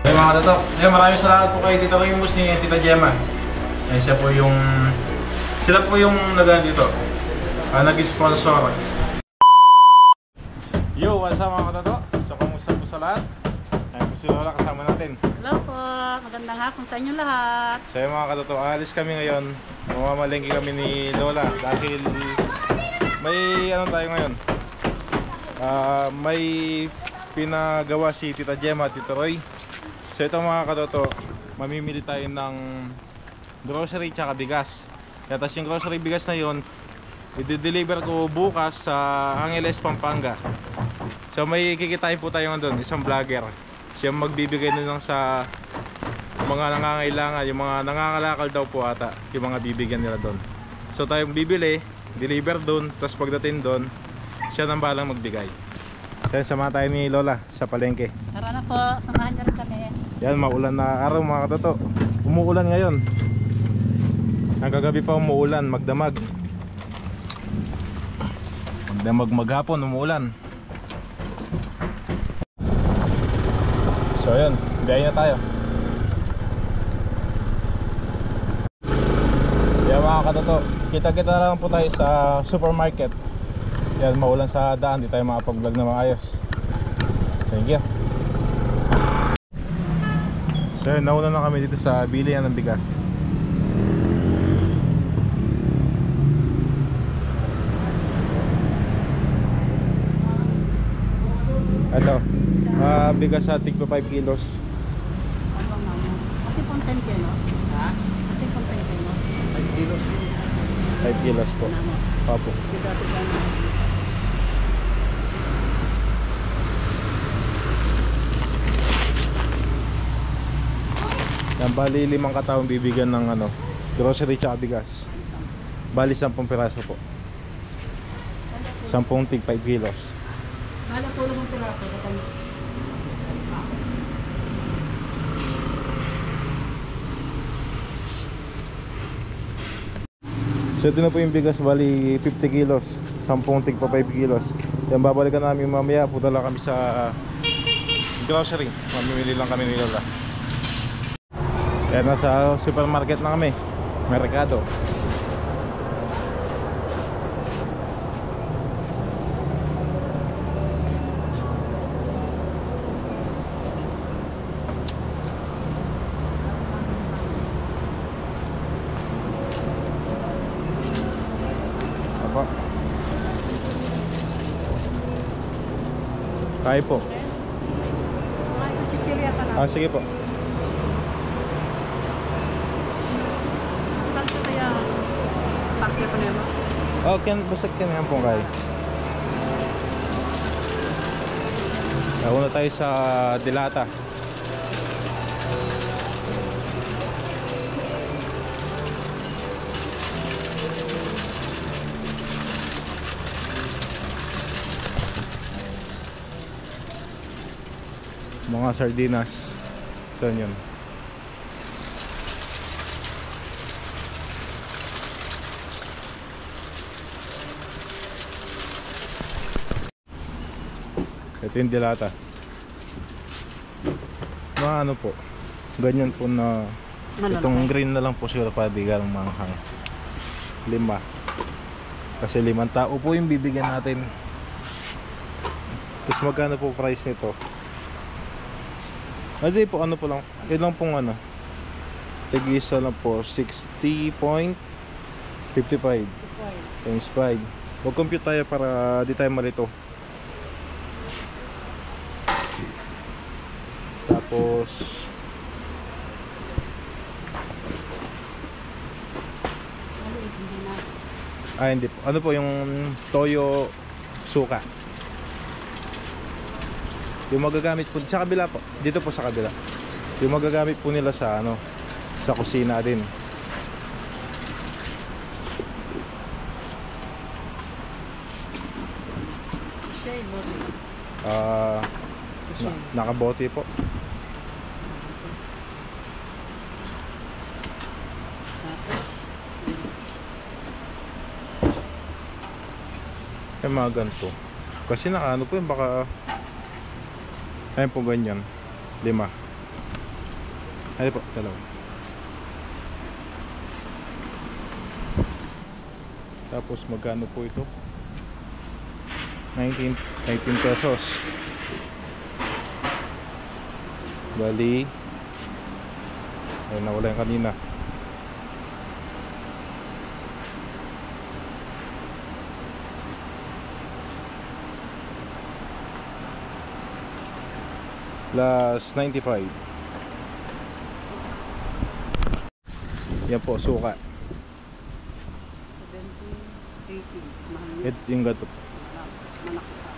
Ay mga katotok, maraming salamat po kay Tita Remus ni Tita Gemma. Ay, sila po yung dito, nag-sponsor. Yo, what's up mga katotok? So, kamusta po sa lahat? Ay, po si Lola kasama natin. Hello po, magandang hapon sa inyo lahat. So yung mga katotok, alis kami ngayon. Mamamalengke kami ni Lola dahil may tayo ngayon. May pinagawa si Tita Gemma at Tito Roy. So ito mga katotok, mamimili tayo ng grocery tsaka bigas. Tapos yung grocery bigas na yon, i-deliver ko bukas sa Angeles, Pampanga. So may kikitain po tayo doon, isang vlogger. Siya magbibigay nun sa mga nangangailangan, yung mga nangangalakal daw po ata, yung mga bibigyan nila doon. So tayong bibili, deliver doon, tapos pagdating doon, siya nang balang magbigay. So sama tayo ni Lola sa palengke. Tara na po, samahan niyo rin kami. Yan, maulan na araw mga katoto. Umuulan ngayon. Ang kagabi pa umuulan, magdamag. Magdamag maghapon, umuulan. So ayun, biyahe na tayo. Yan mga katoto, kita-kita na lang po tayo sa supermarket. Yan, maulan sa daan, di tayo makapag-vlog na maayos. Thank you. So yun, nauna na kami dito sa bilihan ng bigas. Ano? Bigas sa tig pa 5 kilos. Ati pong 10 kilo? Ha? Ati pong 10 kilo? 5 kilos. 5 kilos po. Opo. Yan, bali 5 kataong bibigyan ng grocery tsaka bigas. Bali 10 piraso po. 10 tig 5 kilos. Bala po lang ang piraso. So ito na po yung bigas, bali 50 kilos, 10 tig pa 5 kilos. Yan, babalikan namin mamaya. Punta lang kami sa grocery, mamimili lang kami ni Lola. Yan, nasa supermarket na kami, Mercado. Kaya po. Chichirya ka lang. Sige po. Bakit kaya pakya pa naman? Okay, basag ka na yan po kaya. Una tayo sa Dilata. Mga sardinas. Saan yun? Ito yung Dilata. Mga po, ganyan po na itong green na lang po siguro para di galang manghang. 5 kasi 5 tao po yung bibigyan natin. Tapos magkano po price nito? Hindi po, po lang, yun lang pong tig-isa lang po, 60.55 times 5. Mag-compute tayo para di tayo malito. Tapos hindi po, po yung toyo suka. Yung magagamit po sa kabila po, dito po sa kabila. Yung magagamit po nila sa sa kusina din. Nakabote po. Yung mga ganito. Kasi po yung baka ayun po ganyan, 5. Ay po, dalawa. Tapos magkano po ito? 19 pesos. Bali, ay nawala yung kanina. Plus 95. Yan po, suka. 70, 80. Mahal niya. Ito yung gato. Malaki pa.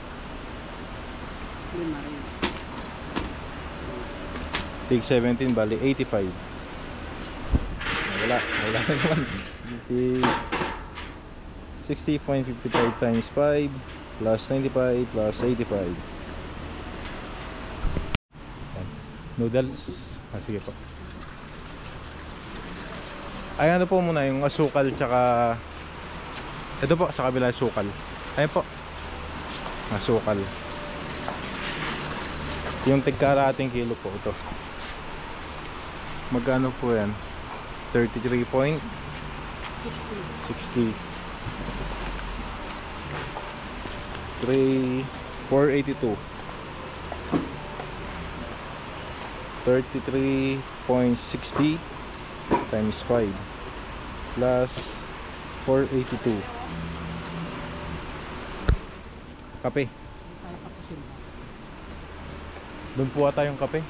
Lima rin. Take 17, bali 85. Wala naman. 60.55 times 5 plus 95 plus 85. Noodles. Sige po. Ay, ano po muna yung asukal tsaka ito po sa kabila asukal. Ayun po. Asukal. Yung tigkarating kilo po ito. Magkano po yan? 33.60. 482. 33.60 times 5 plus 482. Kape. Kaya pa po sila. Doon po ata yung kape.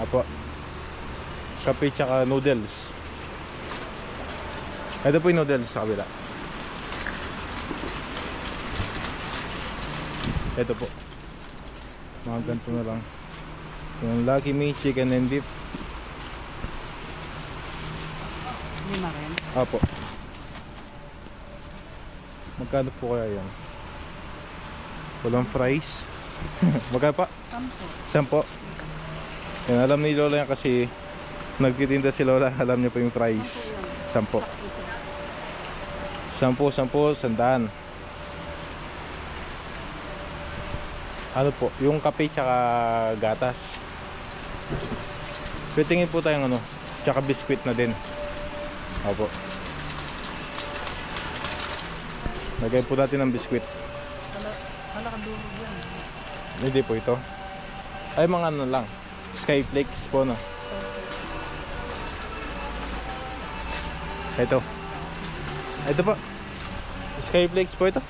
Apo. Kape tsaka noodles. Ito po yung noodles sa kabila. Ito po. Mga ganito na lang. Yung Lucky Me chicken and beef. Lima rin. Apo. Magkano po kaya yan? Walang fries. Magkano pa? 10. 10. Yan, alam ni Lola yan kasi nagtitinda si Lola. Alam niya po yung fries. 10. 10, 100. Ano po? Yung kape tsaka gatas. Pitingin po tayong ano, tsaka biskwit na din. Opo. Lagay po natin ng biskwit. Halakadulog yan. Hindi po ito. Ay, mga ano lang. Skyflakes po, no? Ito. Ito po. Skyflakes po ito.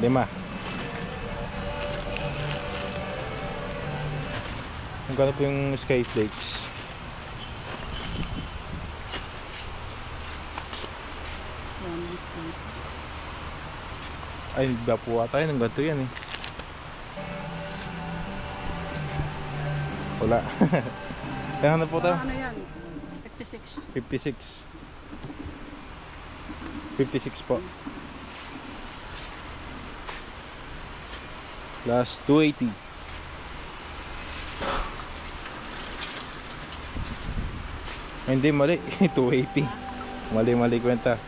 5. Magkano po yung Skyflakes? Ay, ba po ata yun. Ang ganito yan eh. Wala. Kaya na po tayo? Ano yan? 56. 56. 56 po. Plus 280. Hindi, mali. 280. Mali kwenta.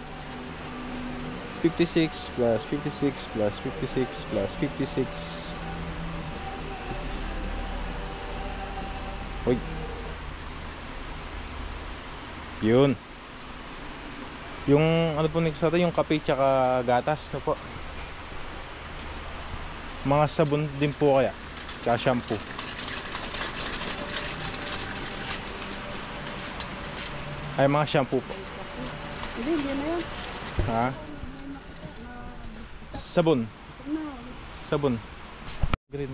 56 plus 56 plus 56 plus 56. Uy. Yun. Yung ano po next natin, yung kape tsaka gatas, no po. Mga sabon din po kaya. Tsaka shampoo. Ay, mga shampoo po. Hindi na yan. Ha? Sabon. No, Sabon. Green.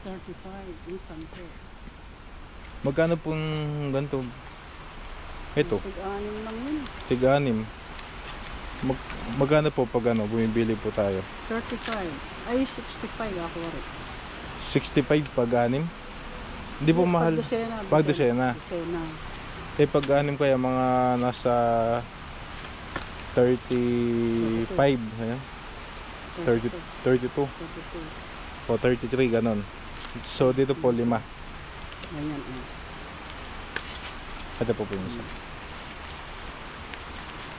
35. Yung 10. Magkano pong ganito? Ito. Tig-anim lang yun. Tig-anim. Magkano po pag ano, bumibili po tayo? 35. Ay, 65 ako rin. 65 pag anim? Hindi po mahal. Pag dosena. Dosena. Eh pag anim kaya mga nasa 35, ayan. 32 32. o 33 ganon. So dito po 5. Ganyan. Ito po yung isa.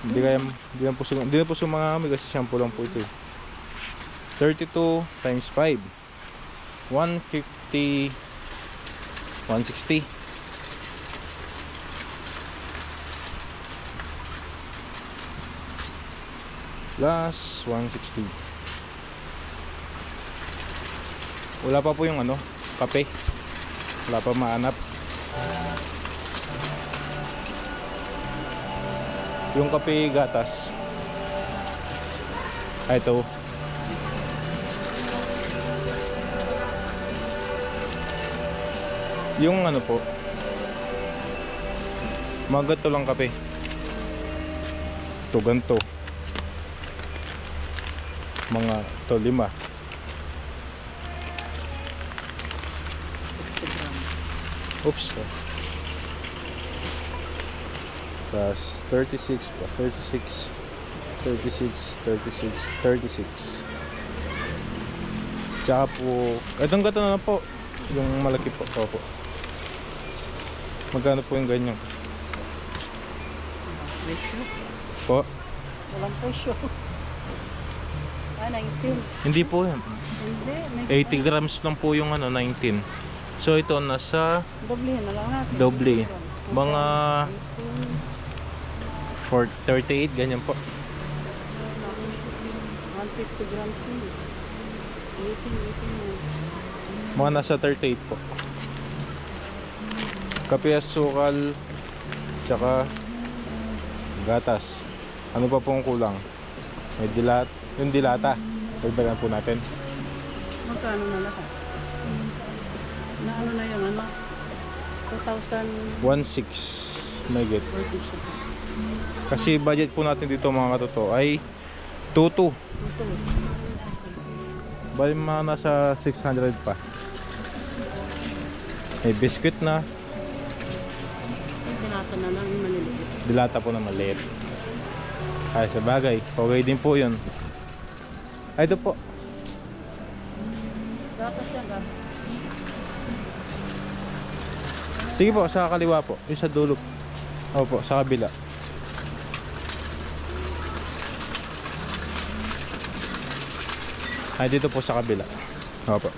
Hindi na po sumangami kasi shampoo lang po ito eh. 32 times 5. 150. 160. Plus 160. Wala pa po yung ano, kape. Wala pa maanap. Yung kape gatas. Ay, ito. Yung ano po, mga ganito lang kape. Ito ganito. Mga ito 5. Oops. Plus 36 pa. 36. 36. 36. 36. Tsaka po, itong gato na po. Yung malaki po. Opo. Magkano po yung ganyan? Presyo. Po? Walang presyo. 19. Hindi po yan. Hindi. 80 grams lang po yung ano, 19. So ito nasa Doblehin na lang natin. doble. Mga 18, 38, ganyan po. 150 grams yun. 18. Mga nasa 38 po. Kape, asukal, tsaka gatas. Ano pa pong kulang? May dilat, yung dilata. Pagbagan po natin. Magkano na lahat? Na ano na yun, ano? 2,000. 1.6 may get. Kasi budget po natin dito mga katoto ay 2.2. Ito. Bali mga nasa 600 pa. May biscuit na. Tinata na lang yung maliliit. Dilata po na maliit. Ay sa bagay, okay din po yun. Ay ito po. Gatas yan, gatas. Sige po, sa kaliwa po. Yung sa dulo. Opo, sa kabila. Ay dito po sa kabila. Opo.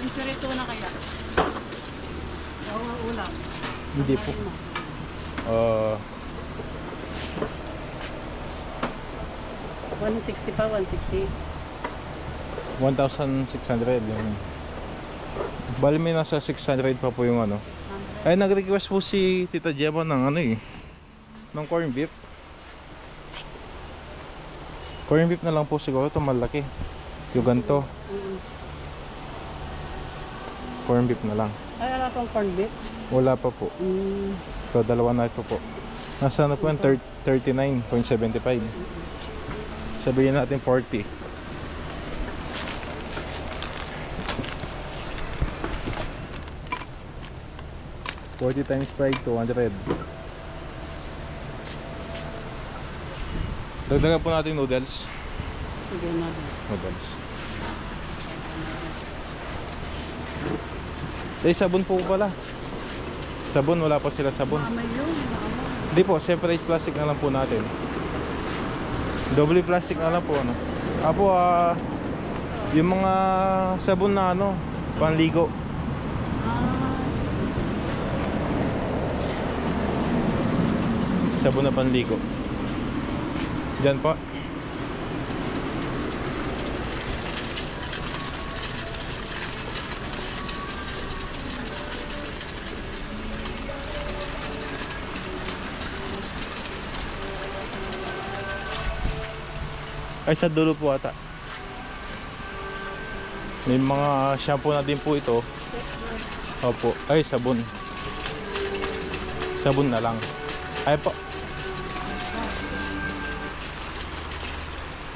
Yung pirito na kaya? Oo, ulam. Hindi po. 160 pa, 160. 1,600 yung... Bali may nasa 600 pa po yung ano. Ay nag-request po si Tita Gemma ng ano eh, ng corn beef. Corn beef na lang po siguro, ito malaki. Yung ganito, corn beef na lang. Ay, wala pang corn beef. Wala pa po. So dalawa na ito po. Nasa ano po yan, 39.75. Sabihin natin 40. Times 5, 200. Dagdagan po natin noodles. Sige na. Noodles. Eh, sabon po pala. Sabon, wala pa sila sabon. Mamay yun. Mamay. Hindi po, separate plastic na lang po natin. Double plastic na lang po, ano. Apo, yung mga sabon na ano, panligo. Sabon na panligo. Diyan po. Ay sa dulo po ata. May mga shampoo na din po ito. Opo. Ay sabon. Sabon na lang. Ay po.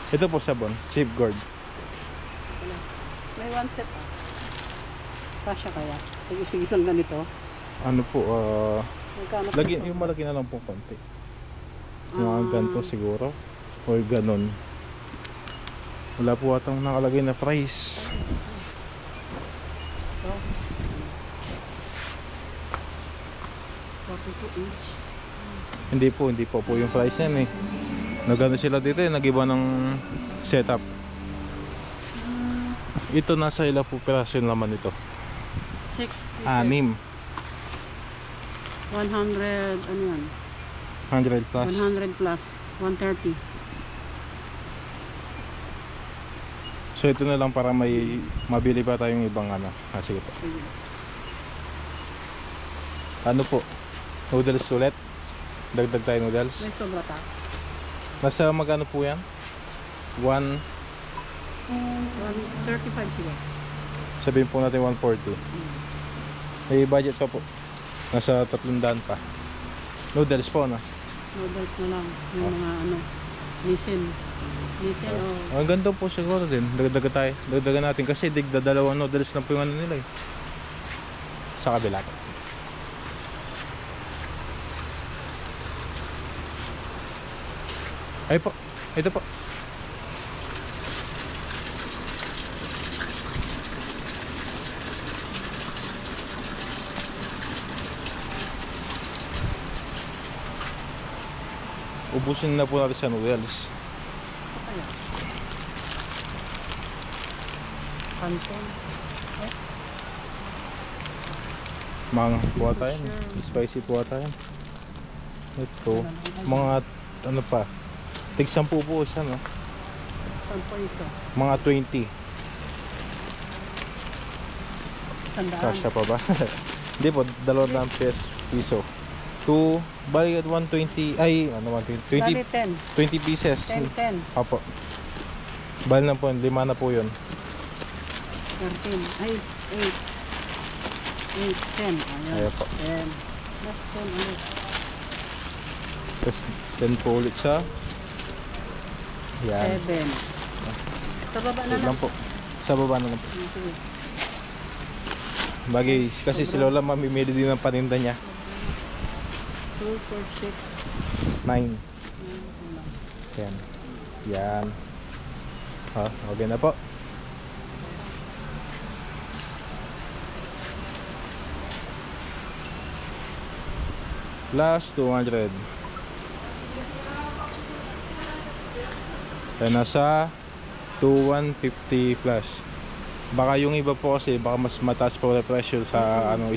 Ito po sabon, safeguard. May one set ah. Kasya kaya? Pag-isigisan ganito. Ano po, Magkano lagi, po? yung malaki na lang po konti. Mga ganito siguro. O ganon. Wala po atang nakalagay na price. Ito. 42 each. Hindi po yung price yan eh. Nagano sila dito eh, nag-iba ng setup. Ito nasa ilang po piraso yung laman ito? 6 pieces. 6. 100, ano yan? 100 plus. 100 plus. 130. So ito na lang para may mabili pa tayong ibang ano. Sige po. Sige. Ano po? Noodles ulit? Dagdag tayo noodles? May sobra ta. Nasa magkano po yan? 1, 135 sige. sabihin po natin 140. May budget pa po. Nasa 300 pa. Noodles po na. Noodles na lang. Yung mga ano, Nissin. Nissin o... Ang ganda po siguro din. Dagdagan tayo. Dagdagan natin kasi digda dalawang noodles lang po yung ano nila eh. Sa kabila. Ay po. Ito po. Ubusin na po natin sa noodles. Ayan. Kanton. Mga kuha tayo. Spicy kuha tayo. Ito. Mga ano pa. Tig 10 po isa no. Saan po isa? Mga 20. Sandaan. Kasya pa ba? Hindi po. 200 piso. 2. Bali at 120. Ay ano 120. Bali 20, 10. 20 pieces. 10. Opo. Bali na po. 5 na po yun. 13. Ay, 8. 10. Ayan. Ayan po. 10. That's 10 ulit. Tapos 10 po ulit sa yan. 7. Sa baba na Wait lang. lang po. Sa baba na lang po. Sige. Bagay kasi si Lola mamimili din ng paninda niya. 2, 4, 6. 9. Yan. Yan. Ha, okay na po. Plus 200. Kaya nasa 2150 plus. Baka yung iba po kasi baka mas mataas po na pressure sa ano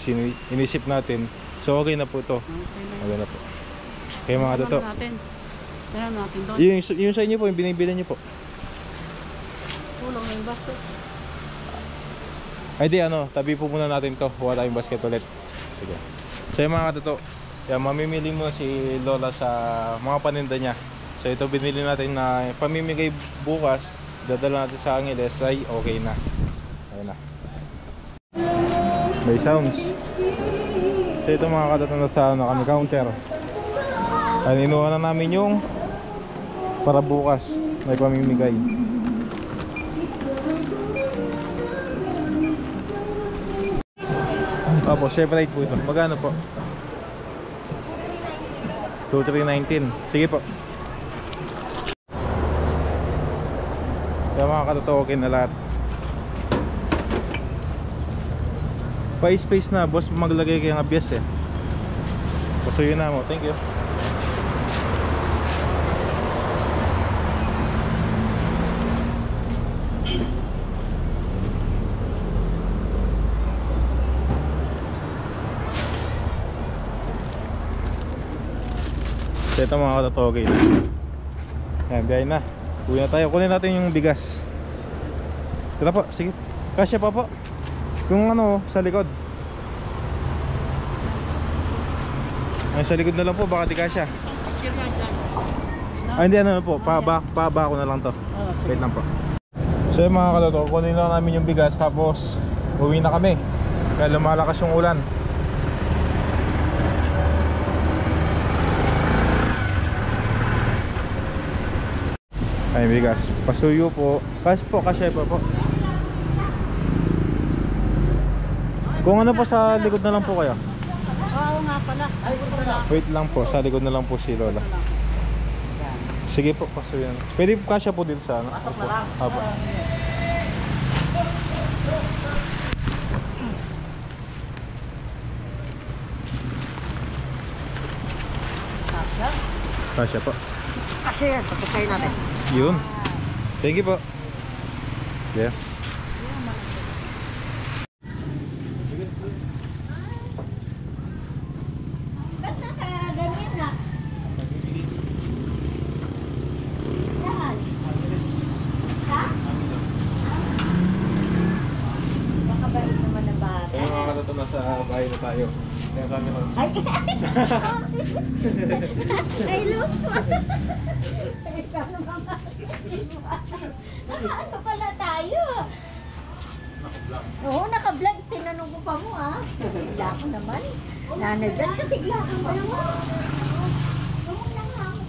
inisip natin. So okay na po to. Okay na. Okay na po. Kaya mga Ano toto. natin? Ano natin doon? Yung sa inyo po, yung binibili niyo po. Tulong na yung baso. Ay di ano, tabi po muna natin to. Huwa tayong basket ulit. Sige. So yung mga katoto, yan, mamimili muna si Lola sa mga paninda niya. So ito binili natin na pamimigay bukas. Dadala natin sa Angeles ay okay na. Ayun na. May sounds. So ito mga katoto na sa ano, kami counter. Ay inuha na namin yung para bukas may pamimigay. Opo, chef rate po ito. Magkano po? 2,319. Sige po. Kaya mga katotoo, okay na lahat. Pa-space na, boss, maglagay kayo ng abyas eh. Pasuyin na mo. Thank you. So ito mga katotogay na. Ayan, biyahe na. Uwi na tayo. Kunin natin yung bigas. Tira po, sige. Kasya pa po. Yung ano, sa likod. Ay, sa likod na lang po, baka di kasya. Picture lang dyan. Ay, hindi ano po, paba ko na lang to. Oh, sige. Wait lang po. So yung mga katotoo, kunin lang namin yung bigas. Tapos, uwi na kami. Kaya lumalakas yung ulan. Ay, bigas. Pasuyo po. Kasya pa po. Kung ano po sa likod na lang po kayo. Oo nga pala. Ay, pala. Wait lang po, sa likod na lang po si Lola. Sige po, pasuyo na. Pwede po kasya po dito sa ano. Pasok na lang. Apo. Kasya po. Kasi yan, pagkakain natin. Yun. Thank you po. Yeah. Ba't nakaganyan na? Saan? Ha? Makabait naman na bata. So yung mga katoto, nasa bahay na tayo. Kaya kami ron. Ay! Ay, look! Ikaw naman. Ano pala tayo? Oo, naka-vlog. Tinanong ko pa mo, ha? Bigla ko naman. Nanagdan kasi bigla ko pa naman. Huwag lang ako.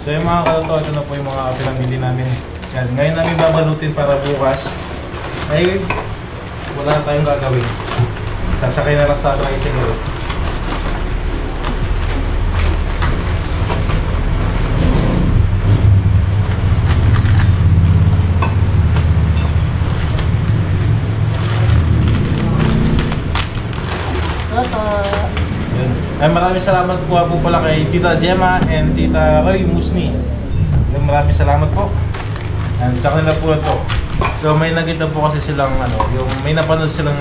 So yung mga katoto, ito na po yung mga pinamili namin. Yan. Ngayon namin babalutin para bukas. Ay, wala na tayong gagawin. Sasakay na lang sa tricycle. Yun. Ay, maraming salamat po pala kay Tita Gemma and Tita Roy Musni. Yun, maraming salamat po. And sa kanila po ito. So may nakita po kasi silang yung may napanood silang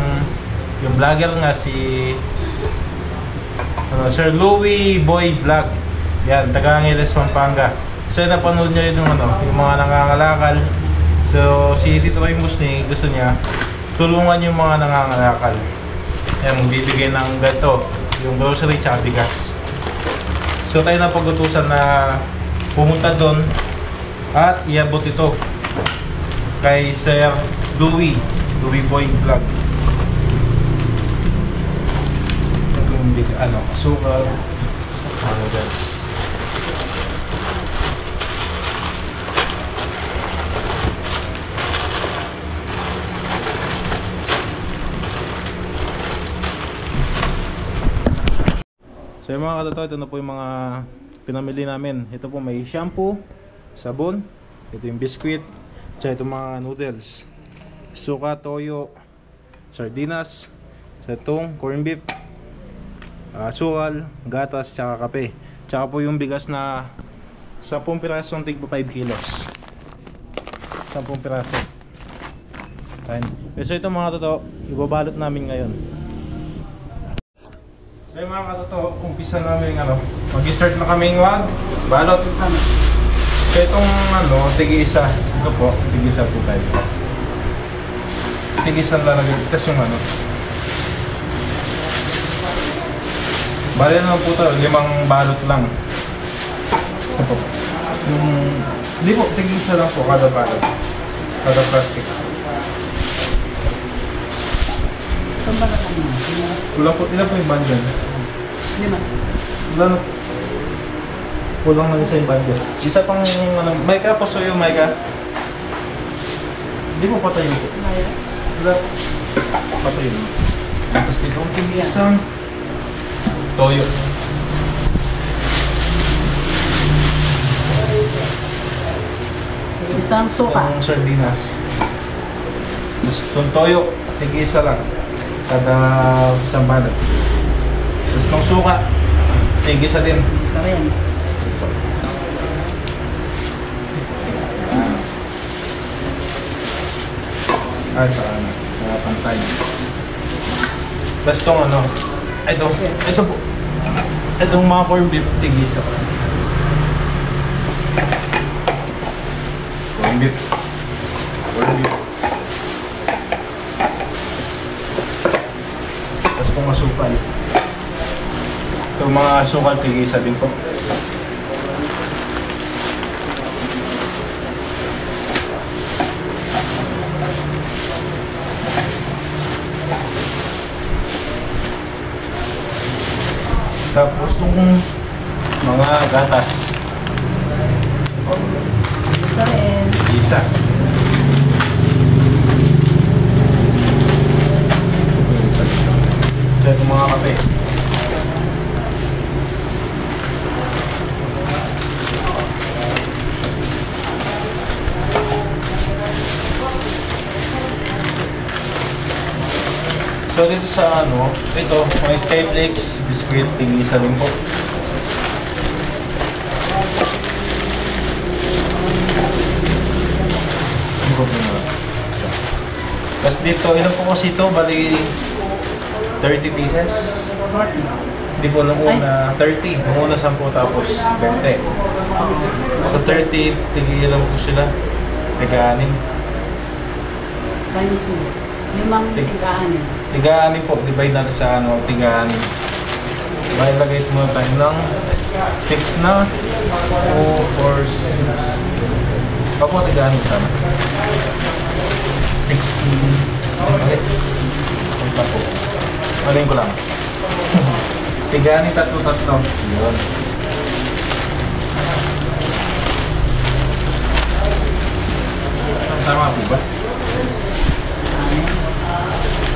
yung vlogger nga si Sir Louie Boy Vlog. Yan, taga Angeles, Pampanga. So napanood niya yung yung mga nangangalakal. So si Tita Roy Musni gusto niya tulungan yung mga nangangalakal. Ayan, magbibigay ng ganito, yung grocery tsaka bigas. So tayo na pag-utusan na pumunta doon at iabot ito kay Sir Louie Boy Vlog. Sukal, guys. So yung mga katoto, ito na po yung mga pinamili namin. Ito po may shampoo, sabon, ito yung biscuit, tsaka itong mga noodles, suka, toyo, sardinas, sa itong corn beef, sukal, gatas, tsaka kape. Tsaka po yung bigas na 10 pirasong tig 5 kilos. 10 piraso. Ayan. So ito mga katoto, ibabalot namin ngayon. So yung mga katoto, umpisa namin mag-start na kaming balot. So itong tigi-isa, ito po, tigi-isa po tayo. Tigi-isa lalagay, tapos yung bali naman po tayo, 5 balot lang. Ito po. Hindi po, tigi-isa lang po kada balot. Kada plastic. Kulang po, ilan po yung bundle? 5. Wala na. Kulang na isa yung bundle. Isa pang may ka, pasuyo, may ka. Hindi mo patayin po. Wala. Patayin mo. Tapos dito ang isang toyo. Isang suka. Itong sardinas. Tapos itong toyo, tig-isa lang. Kada isang balot. Tapos itong suka, tig-isa din. Isa rin. Sa pantay. Tapos itong ito po. Itong mga corn beef, tig-isa. Corn beef. Tapos itong asukal. Itong mga asukal, tig-isa din po. Tapos itong mga gatas. Isa rin. Isa. So itong mga kape. So dito sa ano, ito, may Skyflex, biscuit, tig-isa din po. Tapos dito, ilan po kasi ito? Bali 30 pieces. Hindi po nung una 30. Nung una 10 tapos 20. Sa 30, tigilan po sila. Tiga-anim. Chinese mo. Limang tigaan. Tiga-anim po. Divide natin sa ano, tiga-anim. May lagay ito muna tayo ng 6 na. 2, 4, 6. Opo, tiga-anim tama. 16. Okay. Ay pa po. Malayin ko lang. Tiga-anim, tatlo. Yun. Tama po ba?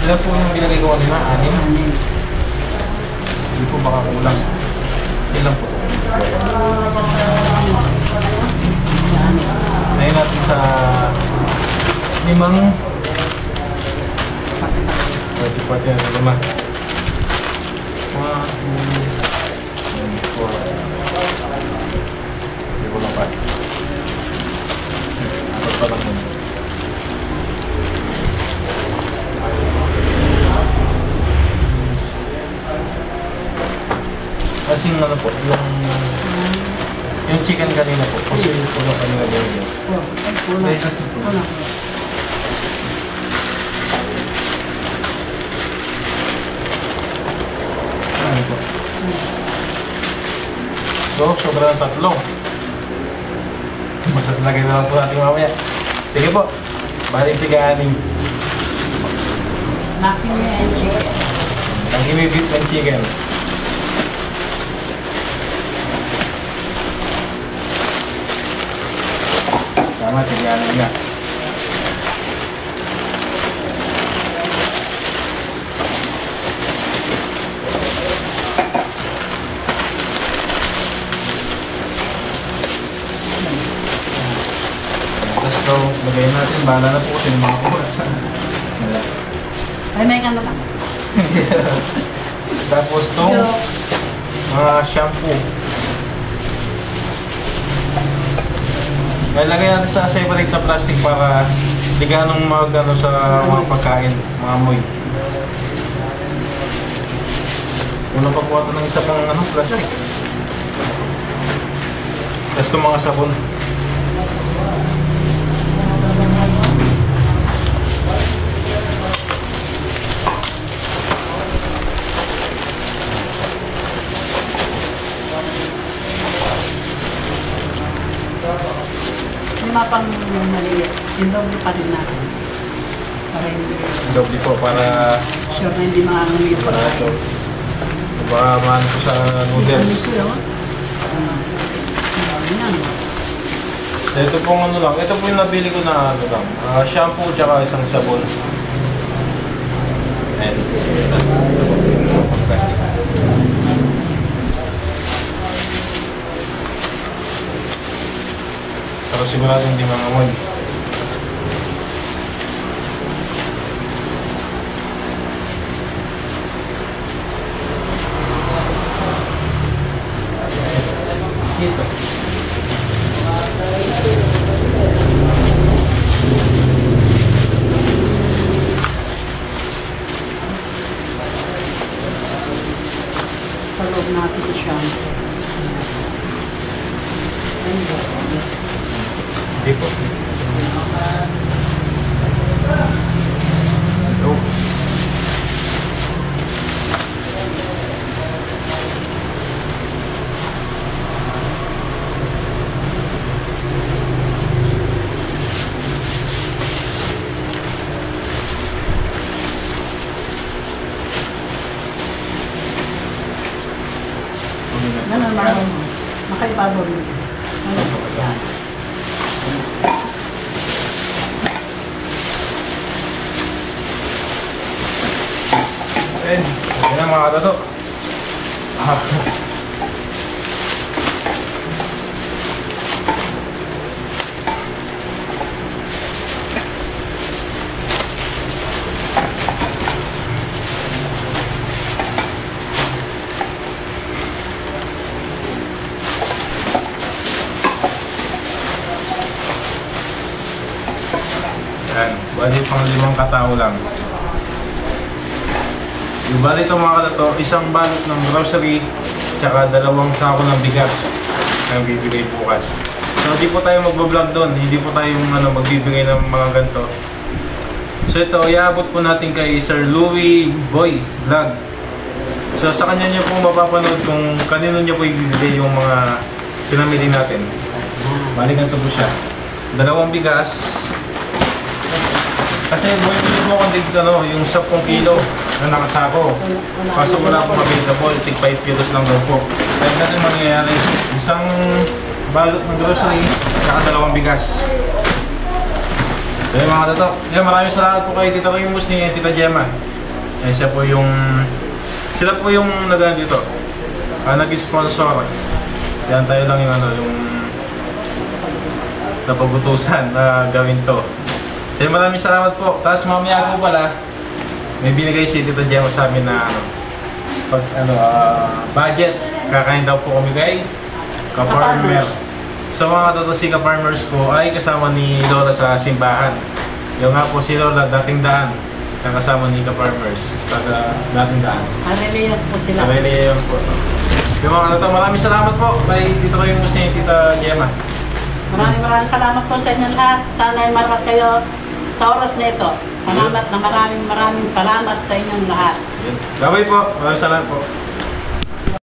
Ilan po yung binagay ko kanina? 6? Hindi po baka kulang. Ilan po? Ngayon natin sa 5. Pati na 5. 1, 2, 3, 4. Hindi ko lang pa. Apat pa lang muna. Kasi yung ano po, yung chicken kanina po, kasi yung puno kanina ganyan. Ay, kasi po. Ano po? So, sobra ng 3. Masat lagay na lang po natin mamaya. Sige po, balik tiga-anim. Makimi and chicken. Makimi beef and chicken. Tama, tiga-anim nga. Tapos ito, lagayin natin. Bahala na po kasi yung mga kulat. Ay, may ano lang. Tapos ito, mga shampoo. Lagay natin sa separate na plastic para di ganong mag-ano sa mga pagkain, mga amoy. Una pa po ito ng isa pang ano, plastic. Tapos ito mga sabon. Lima pang maliit. Yung doble pa rin natin. Para hindi Doble po para sure na hindi makakamilit pa para ito. tayo. Para maano ko sa noodles. Yan. So ito pong ano lang, ito po yung nabili ko na ano lang, shampoo tsaka isang sabon. Ayan. Ito po, plastic. Pero sigurado hindi mangamoy. Dito. Sa loob natin si shampoo. Hindi po. Ito. Ganun, makaipabor mo. Ano po? Yan. Ayan. Ayan na mga katato. Bali pang 5 katao lang. Bali ito mga kadato, isang balot ng grocery tsaka 2 sako ng bigas na bibigay bukas. So hindi po tayo magbablog doon, hindi po tayo magbibigay ng mga ganito. So ito, iabot po natin kay Sir Louie Boy Vlog. So sa kanya niyo po mapapanood kung kanino niyo po ibibigay yung mga pinamili natin. Bali ganito po siya. 2 bigas. Kasi bumibili po akong yung 10 kilo na nakasako. Kaso wala pong available, tig 5 kilos lang daw po. Kaya natin mangyayari, isang balot ng grocery, saka 2 bigas. So yun mga katotok, maraming salamat po kay Tita Remus ni Tita Gemma. Siya po yung, sila po yung dito, nag-sponsor. Yan tayo lang yung yung napagutusan na gawin to. So maraming salamat po. Tapos mamaya po pala, may binigay si Tita Gemma sa amin na budget. Kakain daw po kami kay Ka-Farmers. So mga katoto, si Ka-Farmers po ay kasama ni Lola sa simbahan. Yung nga po si Lola, dating daan, kasama ni Ka-Farmers sa dating daan. Areliyan po sila. Areliyan po. Yung mga katoto, maraming salamat po kay Tita Remus ni Tita Gemma. Maraming salamat po sa inyo lahat. Sana ay marakas kayo sa oras na ito. Salamat na maraming salamat sa inyong lahat. Gabay po. Maraming salamat po.